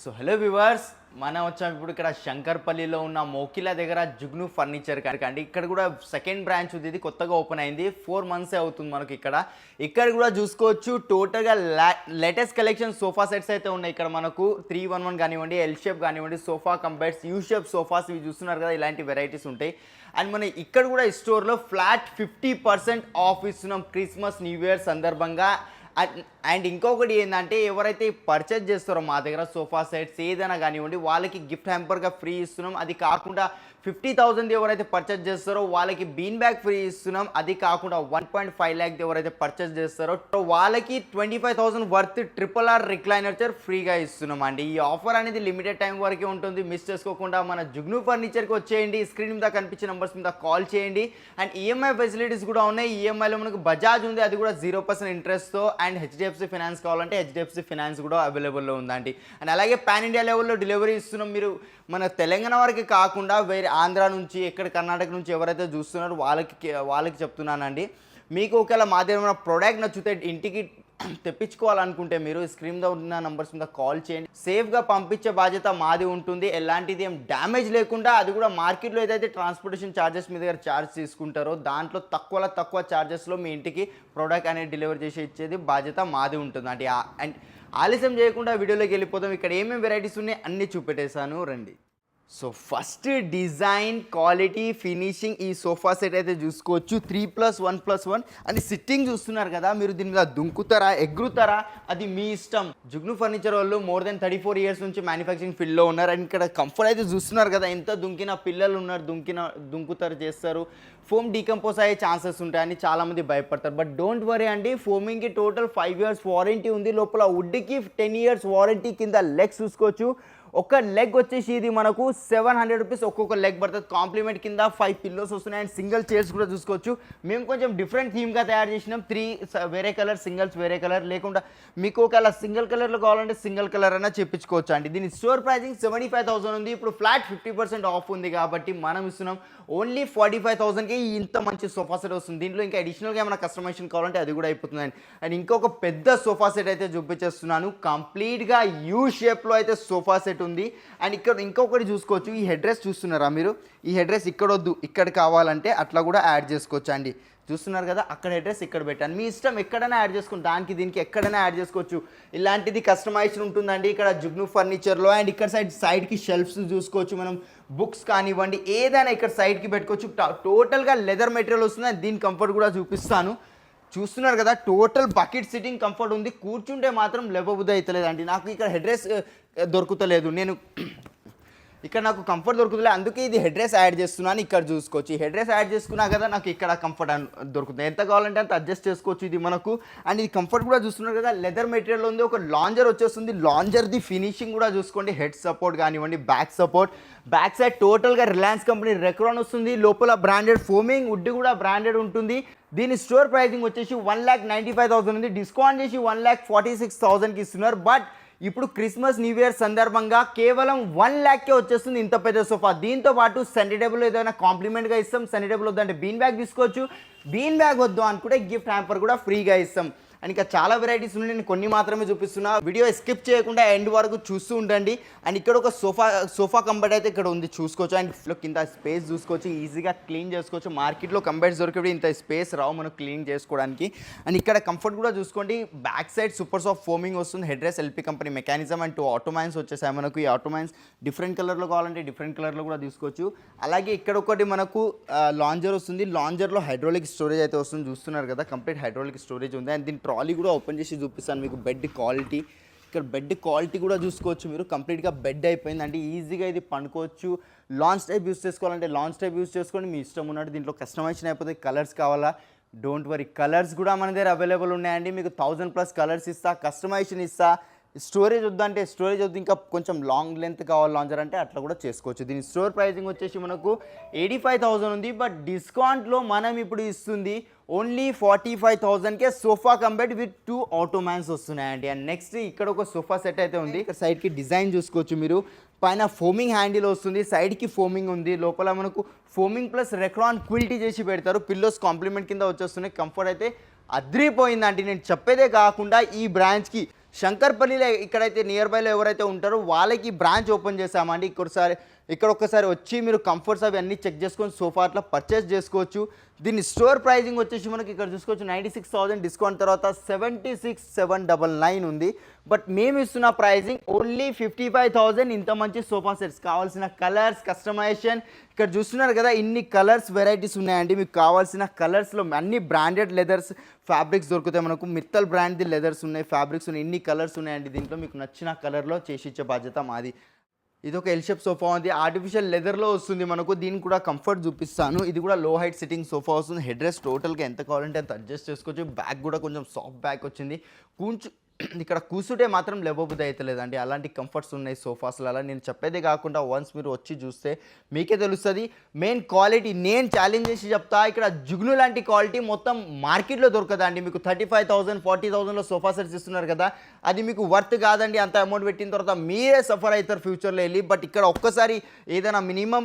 So hello viewers, మనం వచ్చాము ఇప్పుడు ఇక్కడ శంకర్పల్లిలో ఉన్న మోకిలా దగ్గర జుగ్ను ఫర్నిచర్ కండి. ఇక్కడ కూడా సెకండ్ బ్రాంచ్ ఉంది, ఇది కొత్తగా ఓపెన్ అయింది. 4 months అవుతుంది మనకి. ఇక్కడ కూడా చూసుకోవచ్చు టోటల్గా లేటెస్ట్ కలెక్షన్ సోఫా సెట్స్ అయితే ఉన్నాయి. ఇక్కడ మనకు 311 కానివ్వండి, ఎల్ షేప్ కానివ్వండి, సోఫా కంబెడ్స్, యూ షేప్ సోఫాస్ ఇవి చూస్తున్నారు కదా, ఇలాంటి వెరైటీస్ ఉంటాయి. అండ్ మనం ఇక్కడ కూడా ఈ స్టోర్లో ఫ్లాట్ 50% ఆఫ్ ఇస్తున్నాం క్రిస్మస్ న్యూ ఇయర్ సందర్భంగా. అండ్ ఇంకొకటి ఏంటంటే, ఎవరైతే పర్చేజ్ చేస్తారో మా దగ్గర సోఫా సెట్స్ ఏదైనా కానివ్వండి, వాళ్ళకి గిఫ్ట్ హ్యాంపర్గా ఫ్రీ ఇస్తున్నాం. అది కాకుండా 50,000 ఎవరైతే పర్చేజ్ చేస్తారో వాళ్ళకి బీన్ బ్యాగ్ ఫ్రీ ఇస్తున్నాం. అది కాకుండా 1.5 lakh ఎవరైతే పర్చేజ్ చేస్తారో వాళ్ళకి 25,000 వర్త్ RRR రిక్లైనర్ చైర్ ఫ్రీగా ఇస్తున్నాం అండి. ఈ ఆఫర్ అనేది లిమిటెడ్ టైం వరకే ఉంటుంది. మిస్ చేసుకోకుండా మన జుగ్ను ఫర్నిచర్కి వచ్చేయండి. స్క్రీన్ మీద కనిపించే నెంబర్స్ మీద కాల్ చేయండి. అండ్ ఈఎంఐ ఫెసిలిటీస్ కూడా ఉన్నాయి. ఈఎంఐలో మనకు బజాజ్ ఉంది, అది కూడా 0% ఇంట్రెస్ట్తో. అండ్ హెచ్డిఎఫ్సి ఫైనాన్స్ కావాలంటే హెచ్డిఎఫ్సి ఫైనాన్స్ కూడా అవైలబుల్లో ఉందండి. అండ్ అలాగే పాన్ ఇండియా లెవెల్లో డెలివరీ ఇస్తున్నాం. మీరు మన తెలంగాణ వరకు కాకుండా వేరే ఆంధ్ర నుంచి, ఎక్కడ కర్ణాటక నుంచి ఎవరైతే చూస్తున్నారో వాళ్ళకి చెప్తున్నానండి. మీకు ఒకవేళ మా దగ్గర ఉన్న ప్రోడక్ట్ నచ్చితే ఇంటికి తెప్పించుకోవాలనుకుంటే మీరు స్క్రీన్ మీద ఉన్న నంబర్స్ మీద కాల్ చేయండి. సేఫ్గా పంపించే బాధ్యత మాది ఉంటుంది. ఎలాంటిది ఏం డ్యామేజ్ లేకుండా, అది కూడా మార్కెట్లో ఏదైతే ట్రాన్స్పోర్టేషన్ ఛార్జెస్ మీ దగ్గర ఛార్జ్ తీసుకుంటారో దాంట్లో తక్కువ ఛార్జెస్లో మీ ఇంటికి ప్రోడక్ట్ అనేది డెలివరీ చేసి ఇచ్చేది బాధ్యత మాది ఉంటుంది అంటే. అండ్ ఆలస్యం చేయకుండా వీడియోలోకి వెళ్ళిపోతాం. ఇక్కడ ఏమేమి వెరైటీస్ ఉన్నాయి అన్నీ చూపెట్టేశాను, రండి. So first design, quality, finishing, ఈ సోఫా సెట్ అయితే చూసుకోవచ్చు. 3+1+1 అని సిట్టింగ్ చూస్తున్నారు కదా, మీరు దీని మీద దుంకుతారా, ఎగురుతారా, అది మీ ఇష్టం. జుగ్ను ఫర్నిచర్ వాళ్ళు more than 34 years నుంచి మ్యానుఫ్యాక్చరింగ్ ఫీల్డ్లో ఉన్నారు. అండ్ ఇక్కడ కంఫర్ట్ అయితే చూస్తున్నారు కదా, ఎంత దుంకిన పిల్లలు ఉన్నారు, దుంకుతారు చేస్తారు. ఫోమ్ డీకంపోజ్ అయ్యే ఛాన్సెస్ ఉంటాయని చాలామంది భయపడతారు. బట్ డోంట్ వరీ అండి, ఫోమింగ్కి టోటల్ 5 years వారంటీ ఉంది. లోపల వుడ్కి 10 years వారంటీ. కింద లెగ్స్ చూసుకోవచ్చు. ఒక లెగ్ వచ్చేసి ఇది మనకు 700 rupees ఒక్కొక్క లెగ్ పడుతుంది. కాంప్లిమెంట్ కింద 5 పిల్లోస్ వస్తున్నాయి. అండ్ సింగిల్ చైర్స్ కూడా చూసుకోవచ్చు. మేము కొంచెం డిఫరెంట్ థీమ్గా తయారు చేసినాం. 3 వేరే కలర్, సింగిల్స్ వేరే కలర్, లేకుండా మీకు ఒకవేళ సింగిల్ కలర్లో కావాలంటే సింగిల్ కలర్ అయినా చెప్పించుకోవచ్చు అండి. దీని స్టోర్ ప్రైజింగ్ 75,000 ఉంది. ఇప్పుడు ఫ్లాట్ 50% ఆఫ్ ఉంది కాబట్టి మనం ఇస్తున్నాం ఓన్లీ 45,000కి ఇంత మంచి సోఫా సెట్ వస్తుంది. దీంట్లో ఇంకా అడిషనల్గా ఏమైనా కస్టమైజేషన్ కావాలంటే అది కూడా అయిపోతుందండి. అండ్ ఇంకొక పెద్ద సోఫా సెట్ అయితే చూపించేస్తున్నాను. కంప్లీట్గా యూ షేప్లో అయితే సోఫా సెట్ ఉంది. అండ్ ఇక్కడ ఇంకొకటి చూసుకోవచ్చు. ఈ హెడ్ రెస్ట్ చూస్తున్నారా మీరు, ఈ హెడ్ రెస్ట్ ఇక్కడ వద్దు, ఇక్కడ కావాలంటే అట్లా కూడా యాడ్ చేసుకోవచ్చు అండి. చూస్తున్నారు కదా, అక్కడ అడ్రస్ ఇక్కడ పెట్టాను. మీ ఇష్టం, ఎక్కడైనా యాడ్ చేసుకోండి. దానికి దీనికి ఎక్కడైనా యాడ్ చేసుకోవచ్చు. ఇలాంటిది కస్టమైజేషన్ ఉంటుందండి ఇక్కడ జుగ్ను ఫర్నిచర్లో. అండ్ ఇక్కడ సైడ్కి షెల్ఫ్స్ చూసుకోవచ్చు. మనం బుక్స్ కానివ్వండి ఏదైనా ఇక్కడ సైడ్కి పెట్టుకోవచ్చు. టోటల్గా లెదర్ మెటీరియల్ వస్తుంది. దీని కంఫర్ట్ కూడా చూపిస్తాను. చూస్తున్నారు కదా, టోటల్ బకెట్ సిట్టింగ్ కంఫర్ట్ ఉంది. కూర్చుంటే మాత్రం లేవబుద్ధి అవుతలేదండి. నాకు ఇక్కడ హెడ్ రెస్ట్ దొరుకుతలేదు, ఇక్కడ నాకు కంఫర్ట్ దొరుకుతుంది, అందుకే ఇది హెడ్ రెస్ట్ యాడ్ చేస్తున్నాను. ఇక్కడ చూసుకోవచ్చు, ఈ హెడ్ రెస్ట్ యాడ్ చేసుకున్నా కదా నాకు ఇక్కడ కంఫర్ట్ దొరుకుతుంది. ఎంత కావాలంటే అంత అడ్జస్ట్ చేసుకోవచ్చు ఇది మనకు. అండ్ ఇది కంఫర్ట్ కూడా చూస్తున్నారు కదా, లెదర్ మెటీరియల్ ఉంది. ఒక లాంజర్ వచ్చేస్తుంది. లాంజర్ది ఫినిషింగ్ కూడా చూసుకోండి. హెడ్ సపోర్ట్ కానివ్వండి, బ్యాక్ సపోర్ట్, బ్యాక్ సైడ్ టోటల్గా రిలయన్స్ కంపెనీ రెక్రాన్ వస్తుంది. లోపల బ్రాండెడ్ ఫోమింగ్, వుడ్ కూడా బ్రాండెడ్ ఉంటుంది. దీని స్టోర్ ప్రైజింగ్ వచ్చేసి 1,95,000 ఉంది. డిస్కౌంట్ చేసి 1,46,000కి ఇస్తున్నారు. బట్ ఇప్పుడు క్రిస్మస్ న్యూ ఇయర్ సందర్భంగా కేవలం 1 lakhకే వచ్చేస్తుంది ఇంత పెద్ద సోఫా. దీంతో పాటు సండే టేబుల్ ఏదైనా కాంప్లిమెంట్గా ఇస్తాం. సండే టేబుల్ వద్దంటే బీన్ బ్యాగ్ తీసుకోవచ్చు. బీన్ బ్యాగ్ వద్దు అనుకుంటే గిఫ్ట్ హ్యాంపర్ కూడా ఫ్రీగా ఇస్తాం. అండ్ ఇంకా చాలా వెరైటీస్ ఉన్నాయి, నేను కొన్ని మాత్రమే చూపిస్తున్నా. వీడియో స్కిప్ చేయకుండా ఎండ్ వరకు చూస్తూ ఉండండి. అండ్ ఇక్కడ ఒక సోఫా కంబర్ట్ అయితే ఇక్కడ ఉంది చూసుకోవచ్చు. అండ్ కింద స్పేస్ చూసుకోవచ్చు, ఈజీగా క్లీన్ చేసుకోవచ్చు. మార్కెట్లో కంబర్ట్స్ దొరికేవి ఇంత స్పేస్ రావు మనం క్లీన్ చేసుకోవడానికి. అండ్ ఇక్కడ కంఫర్ట్ కూడా చూసుకోండి. Back side super soft foaming వస్తుంది. Head rest LP company mechanism. And 2 ఆటోమైన్స్ వచ్చేసాయి మనకు. ఈ ఆటోమైన్స్ డిఫరెంట్ కలర్లో కావాలంటే డిఫరెంట్ కలర్లో కూడా తీసుకోవచ్చు. అలాగే ఇక్కడ ఒకటి మనకు లాంజర్ వస్తుంది. లాంజర్లో హైడ్రాలిక్ స్టోరేజ్ అయితే వస్తుంది. చూస్తున్నారు కదా, కంప్లీట్ హైడ్రాలిక్ స్టోరేజ్ ఉంది. అండ్ దీని ట్రాలీ కూడా ఓపెన్ చేసి చూపిస్తాను మీకు. బెడ్ క్వాలిటీ, ఇక్కడ బెడ్ క్వాలిటీ కూడా చూసుకోవచ్చు మీరు. కంప్లీట్గా బెడ్ అయిపోయింది అంటే ఈజీగా ఇది పండుకోవచ్చు. లాంచ్ టైప్ యూస్ చేసుకోవాలంటే లాంచ్ టైప్ యూస్ చేసుకోండి, మీ ఇష్టం ఉన్నట్టు. దీంట్లో కస్టమైజేషన్ అయిపోతే కలర్స్ కావాలా, డోంట్ వరీ, కలర్స్ కూడా మన దగ్గర అవైలబుల్ ఉన్నాయండి. మీకు 1000+ కలర్స్ ఇస్తా, కస్టమైజేషన్ ఇస్తా. స్టోరేజ్ వద్దంటే స్టోరేజ్ వద్దు, ఇంకా కొంచెం లాంగ్ లెంత్ కావాలి లాంజర్ అంటే అట్లా కూడా చేసుకోవచ్చు. దీని స్టోర్ ప్రైజింగ్ వచ్చేసి మనకు 85,000 ఉంది. బట్ డిస్కౌంట్లో మనం ఇప్పుడు ఇస్తుంది ఓన్లీ 45,000కే సోఫా కంబెడ్ విత్ 2 ఆటోమ్యాన్స్ వస్తున్నాయండి. అండ్ నెక్స్ట్ ఇక్కడ ఒక సోఫా సెట్ అయితే ఉంది. ఇక్కడ సైడ్కి డిజైన్ చూసుకోవచ్చు మీరు. పైన ఫోమింగ్ హ్యాండిల్ వస్తుంది, సైడ్కి ఫోమింగ్ ఉంది. లోపల మనకు ఫోమింగ్ ప్లస్ రెక్రాన్ క్విల్టీ చేసి పెడతారు. పిల్లోస్ కాంప్లిమెంట్ కింద వచ్చేస్తున్నాయి. కంఫర్ట్ అయితే అద్రిపోయిందండి. నేను చెప్పేదే కాకుండా ఈ బ్రాంచ్కి శంకర్పల్లిలో ఇక్కడైతే నియర్ బైలో ఎవరైతే ఉంటారో వాళ్ళకి బ్రాంచ్ ఓపెన్ చేసామండి. ఇక్కడ ఒక్కసారి వచ్చి మీరు కంఫర్ట్స్ అవి అన్నీ చెక్ చేసుకొని సోఫా అట్లా పర్చేస్ చేసుకోవచ్చు. దీని స్టోర్ ప్రైజింగ్ వచ్చేసి మనకి ఇక్కడ చూసుకోవచ్చు 96,000 డిస్కౌంట్ తర్వాత 76,799 ఉంది. బట్ మేము ఇస్తున్న ప్రైజింగ్ ఓన్లీ 55,000. ఇంత మంచి సోఫా సెట్స్ కావాల్సిన కలర్స్ కస్టమైజేషన్ ఇక్కడ చూస్తున్నారు కదా, ఇన్ని కలర్స్ వెరైటీస్ ఉన్నాయండి. మీకు కావాల్సిన కలర్స్లో అన్ని బ్రాండెడ్ లెదర్స్ ఫ్యాబ్రిక్స్ దొరుకుతాయి. మనకు మిత్తల్ బ్రాండ్ది లెదర్స్ ఉన్నాయి, ఫ్యాబ్రిక్స్ ఉన్నాయి, ఇన్ని కలర్స్ ఉన్నాయండి. దీంట్లో మీకు నచ్చిన కలర్లో చేసి ఇచ్చే బాధ్యత మాది. ఇది ఒక ఎల్ షేప్ సోఫా ఉంది, ఆర్టిఫిషియల్ లెదర్లో వస్తుంది మనకు. దీనికి కూడా కంఫర్ట్ చూపిస్తాను. ఇది కూడా లో హైట్ సిట్టింగ్ సోఫా వస్తుంది. హెడ్ రెస్ట్ టోటల్గా ఎంత కావాలంటే అంత అడ్జస్ట్ చేసుకోవచ్చు. బ్యాక్ కూడా కొంచెం సాఫ్ట్ బ్యాక్ వచ్చింది. ఇక్కడ కూర్చుంటే మాత్రం లెవబుద్ధి అవుతలేదండి. అలాంటి కంఫర్ట్స్ ఉన్నాయి సోఫాస్లో. అలా నేను చెప్పేదే కాకుండా వన్స్ మీరు వచ్చి చూస్తే మీకే తెలుస్తుంది. మెయిన్ క్వాలిటీ నేను ఛాలెంజ్ చేసి చెప్తా, ఇక్కడ జుగ్ను లాంటి క్వాలిటీ మొత్తం మార్కెట్లో దొరకదండి. మీకు 35,000 40,000లో సోఫా సెట్స్ ఇస్తున్నారు కదా, అది మీకు వర్త్ కాదండి. అంత అమౌంట్ పెట్టిన తర్వాత మీరే సఫర్ అవుతారు ఫ్యూచర్లో వెళ్ళి. బట్ ఇక్కడ ఒక్కసారి ఏదైనా మినిమం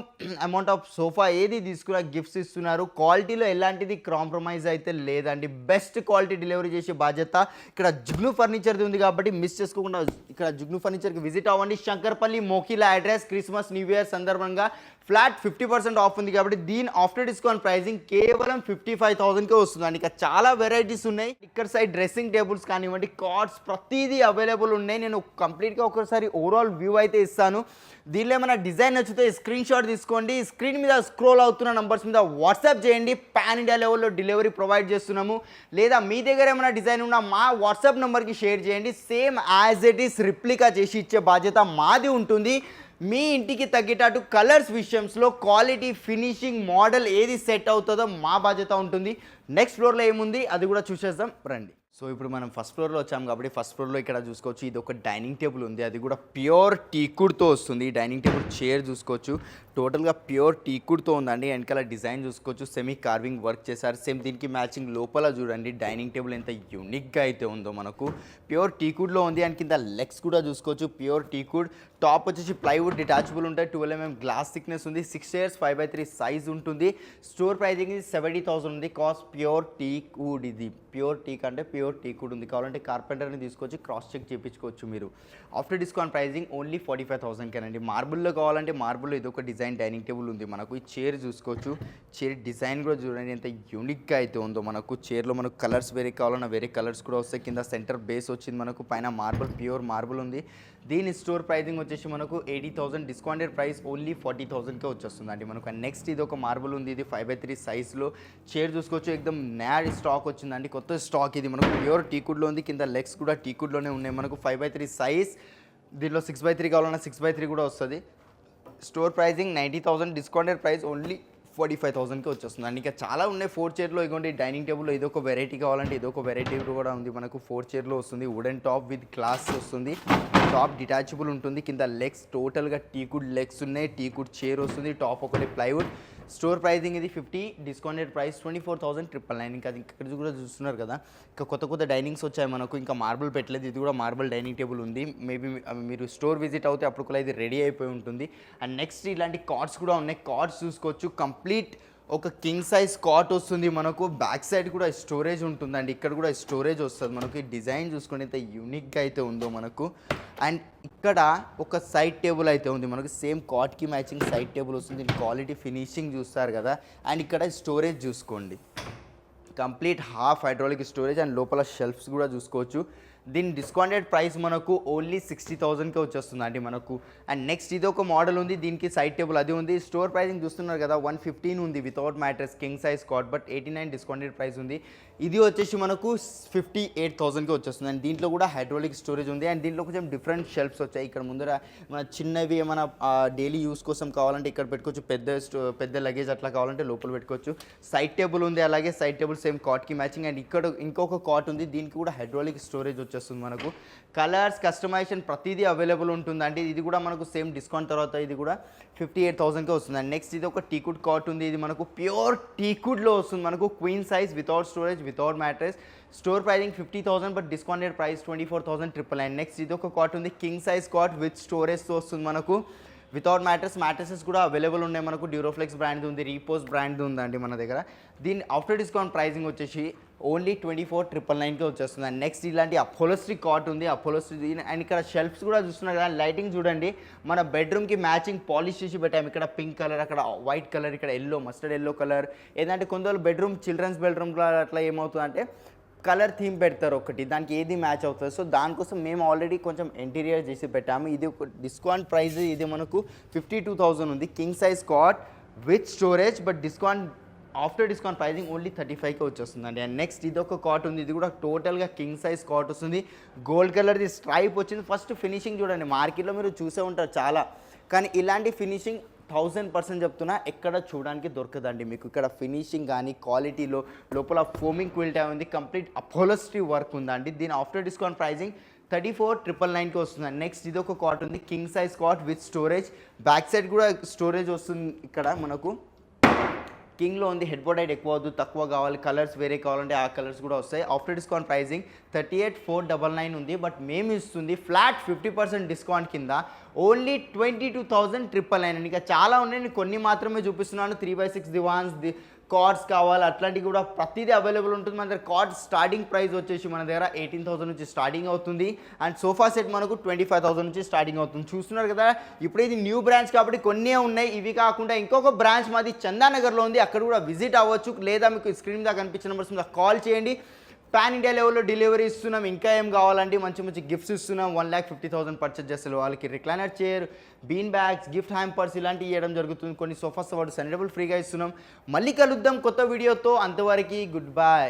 అమౌంట్ ఆఫ్ సోఫా ఏది తీసుకున్నా గిఫ్ట్స్ ఇస్తున్నారు. క్వాలిటీలో ఎలాంటిది కాంప్రమైజ్ అయితే లేదండి. బెస్ట్ క్వాలిటీ డెలివరీ చేసే బాధ్యత ఇక్కడ జుగ్ను ఫర్నిచర్ ఉంది కాబట్టి మిస్ చేసుకోకుండా ఇక్కడ జుగ్ను ఫర్నిచర్కి విజిట్ అవ్వండి. Shankarpalli Mokila address. Christmas new year సందర్భంగా ఫ్లాట్ 50% ఆఫ్ ఉంది కాబట్టి దీని ఆఫ్టర్ డిస్కౌంట్ ప్రైజింగ్ కేవలం 55,000కే వస్తుందండి. ఇక చాలా వెరైటీస్ ఉన్నాయి. ఇక్కడ సైడ్ డ్రెస్సింగ్ టేబుల్స్ కానివ్వండి, కార్డ్స్ ప్రతిదీ అవైలబుల్ ఉన్నాయి. నేను కంప్లీట్గా ఒకసారి ఓవరాల్ వ్యూ అయితే ఇస్తాను. దీనిలో ఏమైనా డిజైన్ నచ్చితే స్క్రీన్ షాట్ తీసుకోండి. స్క్రీన్ మీద స్క్రోల్ అవుతున్న నంబర్స్ మీద వాట్సాప్ చేయండి. పాన్ ఇండియా లెవెల్లో డెలివరీ ప్రొవైడ్ చేస్తున్నాము. లేదా మీ దగ్గర ఏమైనా డిజైన్ ఉన్నా మా వాట్సాప్ నెంబర్కి షేర్ చేయండి. Same as it is replica చేసి ఇచ్చే బాధ్యత మాది ఉంటుంది. మీ ఇంటికి తగ్గేటట్టు కలర్స్ విషయంలో క్వాలిటీ ఫినిషింగ్ మోడల్ ఏది సెట్ అవుతుందో మా బాధ్యత ఉంటుంది. నెక్స్ట్ ఫ్లోర్లో ఏముంది అది కూడా చూసేద్దాం రండి. సో ఇప్పుడు మనం ఫస్ట్ ఫ్లోర్లో వచ్చాం కాబట్టి ఫస్ట్ ఫ్లోర్లో ఇక్కడ చూసుకోవచ్చు. ఇది ఒక డైనింగ్ టేబుల్ ఉంది, అది కూడా ప్యూర్ టీకుడ్తో వస్తుంది. డైనింగ్ టేబుల్ చైర్ చూసుకోవచ్చు, టోటల్గా ప్యూర్ టీకుడ్తో ఉందండి. వెనకాల డిజైన్ చూసుకోవచ్చు, సెమీ కార్వింగ్ వర్క్ చేశారు. సేమ్ దీనికి మ్యాచింగ్ లోపల చూడండి డైనింగ్ టేబుల్ ఎంత యూనిక్గా అయితే ఉందో మనకు. ప్యూర్ టీకుడ్లో ఉంది. అండ్ కింద లెగ్స్ కూడా చూసుకోవచ్చు ప్యూర్ టీకుడ్. టాప్ వచ్చేసి ప్లైవుడ్ డిటాచబుల్ ఉంటాయి. 12 mm గ్లాస్ థిక్నెస్ ఉంది. 6 chairs 5x3 సైజ్ ఉంటుంది. స్టోర్ ప్రైజింగ్ ఇది 70,000 ఉంది. Cost pure teakwood. ఇది ప్యూర్ టీక్ అంటే ప్యూర్ టీకుడ్ ఉంది. కావాలంటే కార్పెంటర్ని తీసుకొచ్చి క్రాస్ చెక్ చేయించుకోవచ్చు మీరు. ఆఫ్టర్ డిస్కౌంట్ ప్రైజింగ్ ఓన్లీ 45,000కేనండి. మార్బుల్లో కావాలంటే మార్బుల్లో ఇది ఒక డిజైన్ డైనింగ్ టేబుల్ ఉంది మనకు. ఈ చైర్ చూసుకోవచ్చు, చైర్ డిజైన్ కూడా చూడండి ఎంత యూనిక్గా అయితే ఉందో మనకు. చైర్లో మనకు కలర్స్ వేరే కావాలన్నా వేరే కలర్స్ కూడా వస్తాయి. కింద సెంటర్ బేస్ వచ్చింది మనకు, పైన మార్బుల్ ప్యూర్ మార్బుల్ ఉంది. దీని స్టోర్ ప్రైజింగ్ వచ్చేసి మనకు 80,000. డిస్కౌంటెడ్ ప్రైస్ ఓన్లీ 40,000కే వచ్చేస్తుంది అండి మనకు. అండ్ నెక్స్ట్ ఇది ఒక మార్బుల్ ఉంది, ఇది 5x3 సైజ్లో. చైర్ చూసుకోవచ్చు, ఎక్దమ్ న్యాడ్ స్టాక్ వచ్చిందండి, కొత్త స్టాక్. ఇది మనకు ప్యూర్ టీకుడ్లో ఉంది. కింద లెగ్స్ కూడా టీకుడ్లోనే ఉన్నాయి మనకు. 5x3 size. దీనిలో 6x3 కావాలన్నా 6x3 కూడా వస్తుంది. Store pricing 90,000. Discounted price only 45,000కి వచ్చేస్తుంది అండి. ఇంకా చాలా ఉన్నాయి 4 చైర్లో. ఇదిగోండి డైనింగ్ టేబుల్లో ఇదొక వెరైటీ కావాలంటే ఇదొక వెరైటీ కూడా ఉంది మనకు. 4 చైర్లో వస్తుంది. వుడెన్ టాప్ విత్ గ్లాస్ వస్తుంది. టాప్ డిటాచబుల్ ఉంటుంది. కింద లెగ్స్ టోటల్గా టీకుడ్ లెగ్స్ ఉన్నాయి. టీకుడ్ చైర్ వస్తుంది. టాప్ ఒకటి ప్లైవుడ్. స్టోర్ ప్రైజింగ్ ఇది 50. Discounted price 24,999. ఇంకా ఇక్కడ కూడా చూస్తున్నారు కదా, ఇంకా కొత్త కొత్త డైనింగ్స్ వచ్చాయి మనకు. ఇంకా మార్బుల్ పెట్టలేదు. ఇది కూడా మార్బుల్ డైనింగ్ టేబుల్ ఉంది. మేబీ మీరు స్టోర్ విజిట్ అవుతే అప్పుడు కూడా ఇది రెడీ అయిపోయి ఉంటుంది. అండ్ నెక్స్ట్ ఇలాంటి కార్డ్స్ కూడా ఉన్నాయి. కార్డ్స్ చూసుకోవచ్చు, కంప్లీట్ ఒక కింగ్ సైజ్ కాట్ వస్తుంది మనకు. బ్యాక్ సైడ్ కూడా స్టోరేజ్ ఉంటుందండి. ఇక్కడ కూడా స్టోరేజ్ వస్తుంది మనకు. ఈ డిజైన్ చూసుకుంటే ఎంత యూనిక్గా అయితే ఉందో మనకు. అండ్ ఇక్కడ ఒక సైడ్ టేబుల్ అయితే ఉంది మనకు. సేమ్ కాట్కి మ్యాచింగ్ సైడ్ టేబుల్ వస్తుంది. క్వాలిటీ ఫినిషింగ్ చూస్తారు కదా. అండ్ ఇక్కడ స్టోరేజ్ చూసుకోండి, complete half hydraulic storage. And లోపల షెల్ఫ్స్ కూడా చూసుకోవచ్చు. దీని డిస్కౌంటెడ్ ప్రైస్ మనకు ఓన్లీ 60,000కే వచ్చేస్తుంది అండి మనకు. అండ్ నెక్స్ట్ ఇది ఒక మోడల్ ఉంది, దీనికి సైడ్ టేబుల్ అది ఉంది. స్టోర్ ప్రైసింగ్ చూస్తున్నారు కదా 115 ఉంది without mattress king size cot. But 89 discounted price ఉంది. ఇది వచ్చేసి మనకు 58,000కి వచ్చేస్తుంది. అండ్ దీంట్లో కూడా హైడ్రాలిక్ స్టోరేజ్ ఉంది. అండ్ దీంట్లో కొంచెం డిఫరెంట్ షెల్ఫ్స్ వచ్చాయి. ఇక్కడ ముందర మన చిన్నవి ఏమైనా డైలీ యూస్ కోసం కావాలంటే ఇక్కడ పెట్టుకోవచ్చు. పెద్ద లగేజ్ అట్లా కావాలంటే లోపల పెట్టుకోవచ్చు. సైడ్ టేబుల్ ఉంది, అలాగే సైడ్ టేబుల్ సేమ్ కాట్కి మ్యాచింగ్. అండ్ ఇక్కడ ఇంకొక కాట్ ఉంది, దీనికి కూడా హైడ్రాలిక్ స్టోరేజ్ వచ్చేస్తుంది మనకు. కలర్స్ కస్టమైజేషన్ ప్రతిదీ అవైలబుల్ ఉంటుందండి. ఇది కూడా మనకు సేమ్ డిస్కౌంట్ తర్వాత ఇది కూడా 58,000కే వస్తుంది. అండ్ నెక్స్ట్ ఇది ఒక టీకుడ్ కాట్ ఉంది. ఇది మనకు ప్యూర్ టీకుడ్లో వస్తుంది మనకు. Queen size without storage without mattress. Store pricing 50,000 but discounted price 24,999. Next ఇది ఒక కాట్ ఉంది, కింగ్ సైజ్ కాట్ విత్ స్టోరేజ్తో వస్తుంది మనకు. వితౌట్ మ్యాట్రెసెస్ కూడా అవైలబుల్ ఉన్నాయి మనకు. డ్యూరోఫ్లెక్స్ బ్రాండ్ ఉంది, రీపోజ్ బ్రాండ్ ఉందండి మన దగ్గర. దీని ఆఫ్టర్ డిస్కౌంట్ ప్రైజింగ్ వచ్చేసి ఓన్లీ 24,999కే వచ్చేస్తుంది. అండ్ నెక్స్ట్ ఇలాంటి అపోలోస్ట్రీ కాట్ ఉంది, అపోలోస్ట్రీ. అండ్ ఇక్కడ షెల్ఫ్స్ కూడా చూస్తున్నారు కదా, లైటింగ్ చూడండి, మన బెడ్రూమ్కి మ్యాచింగ్ పాలిష్ చేసి పెట్టాము. ఇక్కడ పింక్ కలర్, అక్కడ వైట్ కలర్, ఇక్కడ ఎల్లో, మస్టర్డ్ ఎల్లో కలర్. ఏదంటే కొందరు బెడ్రూమ్ చిల్డ్రన్స్ బెడ్రూమ్లో అట్లా ఏమవుతుందంటే కలర్ థీమ్ పెడతారు ఒకటి, దానికి ఏది మ్యాచ్ అవుతుంది. సో దానికోసం మేము ఆల్రెడీ కొంచెం ఇంటీరియర్ చేసి పెట్టాము. ఇది ఒక డిస్కౌంట్ ప్రైస్, ఇది మనకు 52,000 ఉంది. King size cot with storage, but discount after discount pricing only 35కే వచ్చేస్తుందండి. అండ్ నెక్స్ట్ ఇది ఒక కాట్ ఉంది, ఇది కూడా టోటల్గా కింగ్ సైజ్ కాట్ వస్తుంది. గోల్డ్ కలర్ది స్ట్రైప్ వచ్చింది. ఫస్ట్ ఫినిషింగ్ చూడండి, మార్కెట్లో మీరు చూసే ఉంటారు చాలా, కానీ ఇలాంటి ఫినిషింగ్ 1000% చెప్తున్నా ఎక్కడ చూడడానికి దొరకదండి మీకు. ఇక్కడ ఫినిషింగ్ కానీ క్వాలిటీలో లోపల ఫోమింగ్ క్విల్ట్ ఉంది, కంప్లీట్ అపోలోస్ట్రీ వర్క్ ఉందండి. దీని ఆఫ్టర్ డిస్కౌంట్ ప్రైజింగ్ 34,999కి వస్తుంది. నెక్స్ట్ ఇది ఒక కాట్ ఉంది, king size cot with storage. Back side కూడా స్టోరేజ్ వస్తుంది. ఇక్కడ మనకు కింగ్లో ఉంది, హెడ్ బోర్డ్ హైట్ ఎక్కువ వద్దు, తక్కువ కావాలి, కలర్స్ వేరే కావాలంటే ఆ కలర్స్ కూడా వస్తాయి. ఆఫ్టర్ డిస్కౌంట్ ప్రైజింగ్ 38,499 ఉంది. బట్ మేము ఇస్తుంది ఫ్లాట్ 50% డిస్కౌంట్ కింద ఓన్లీ 22,999. ఇంకా చాలా ఉన్నాయి, నేను కొన్ని మాత్రమే చూపిస్తున్నాను. 3x6 దివాన్స్, కార్డ్స్ కావాలి అట్లాంటివి కూడా ప్రతిదీ అవైలబుల్ ఉంటుంది మన దగ్గర. కార్డ్స్ స్టార్టింగ్ ప్రైస్ వచ్చేసి మన దగ్గర 18,000 నుంచి స్టార్టింగ్ అవుతుంది. అండ్ సోఫా సెట్ మనకు 25,000 నుంచి స్టార్టింగ్ అవుతుంది. చూస్తున్నారు కదా, ఇప్పుడు ఇది న్యూ బ్రాంచ్ కాబట్టి కొన్నే ఉన్నాయి. ఇవి కాకుండా ఇంకొక బ్రాంచ్ మాది చందానగర్లో ఉంది, అక్కడ కూడా విజిట్ అవ్వచ్చు. లేదా మీకు స్క్రీన్ మీద కనిపించిన నెంబర్స్ మీద కాల్ చేయండి. పాన్ ఇండియా లెవెల్లో డెలివరీ ఇస్తున్నాం. ఇంకా ఏం కావాలంటే మంచి మంచి గిఫ్ట్స్ ఇస్తున్నాం. 1,50,000 పర్చేస్ చేస్తారు వాళ్ళకి recliner chair, been bags, gift hampers ఇలాంటివి ఇవ్వడం జరుగుతుంది. కొన్ని సోఫాస్ వాడు సెండబుల్ ఫ్రీగా ఇస్తున్నాం. మళ్ళీ కలుద్దాం కొత్త వీడియోతో. అంతవరకు గుడ్ బై.